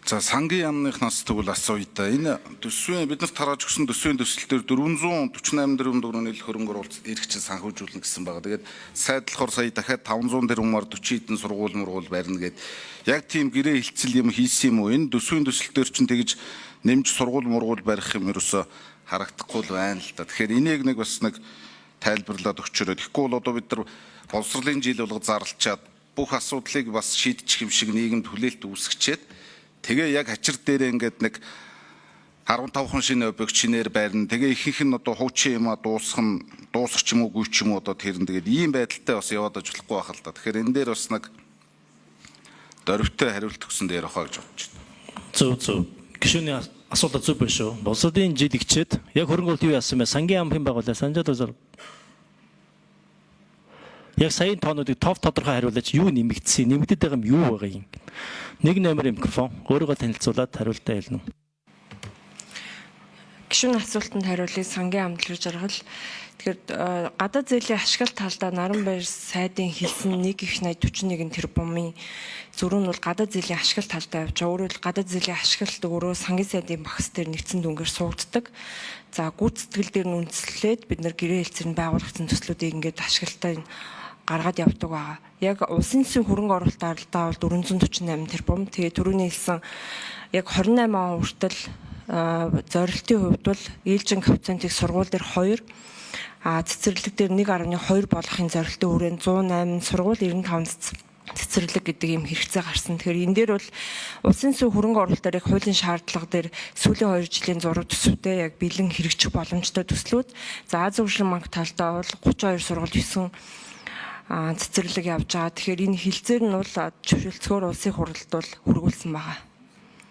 За сангийн яамныхнаас тэгвэл асууя. Энэ төсвийн бид нарт тарааж өгсөн төсвийн төсөл дээр 448 тэрбум төгрөгийн хөрөнгө оруулалт эрхчин санхүүжүүлнэ гэсэн байгаа. Тэгээд сайдлахаар сая дахиад 500 тэрбумаар 40 хэдэн сургууль барина гэд яг тийм гэрээ хилцэл юм хийсэн юм уу? Энэ төсвийн төсөл дээр чинь тэгж нэмж сургууль барих юм ерөөсө харагдахгүй л байна л да. Тэгэхээр энийг нэг бас нэг тайлбарлаад өгчөрөө. Тэгэхгүй бол одоо бид нар боловсролын жил болго зарлчаад бүх асуудлыг бас шийдчих юм шиг нийгэмд хүлээлт үүсгэчээд тэгээ яг хачир дээрээ ингээд нэг 15 хон шинэ объект шинээр байрна. Тэгээ ихэнх нь одоо хуучин юм дуусах ч юм уу гүйч ч юм уу одоо тэрэн тэгээд ийм байдалтай бас яваад аж болохгүй байх л да. Тэгэхээр энэ дээр бас нэг дөрвтэй хариулт өгсөн дээр ахаа гэж бодож байна. Зөв. Гишүүний асуулт зөв байна шүү. Боловсролын жил игчээд яг хөрөнгө оруулалт юу яасан бэ? Сангийн яам хэн байгууллаа? Санжаад үзэр. Яг саяын тоонуудыг тодорхой хариулаач юу нэмэгдсэн? Нэмэгдээд байгаа юм юу байгаа юм? Нэг номер микрофон өөрийгөө танилцуулаад хариултаа хэлнэ. Гишүүний асуултанд хариулъя. Сангийн амтлаг жаргал. Тэгэхээр гадаад зээлийн ашиглалт талдаа Наранбаяр сайдын хэлсэн 1.41 тэрбумын зөрүү нь бол гадаад зээлийн ашиглалт талдаа явж байгаа. Өөрөөр гадаад зээлийн ашиглалт өөрөө сангийн сайдын багц дээр нэгдсэн дүнгээр суугддаг. За гүйцэтгэл дээр нь үндэслээд бид нар гэрээ хэлцэрэн байгуулагдсан төслүүдийг ингээд ашиглалтаа гаргаад явдаг байгаа. Яг улсын засгийн хөрөнгө оруулалт аралдаа бол 448 тэрбум. Тэгээ түрүүний хэлсэн яг 28 он хүртэл зорилтын хувьд бол ээлжин коэффициентийг сургууль дээр 2 цэцэрлэг дээр 1.2 болохын зорилтын хүрээнд 108 сургууль 95 цэцэрлэг гэдэг юм хэрэгцээ гарсан. Тэгэхээр энэ дээр бол улсын засгийн хөрөнгө оруулалтаар яг хуулийн шаардлага дээр сүүлийн 2 жилийн зураг төсвүүдэд яг бэлэн хэрэгжих боломжтой төслүүд. За Аз хөгжлийн банк талдаа бол 32 сургууль 9 цэцэрлэг явж байгаа. Тэгэхээр энэ хилцээр нь бол зөвшөөрлцгөөр улсын хурлд бол хүргүүлсэн байгаа.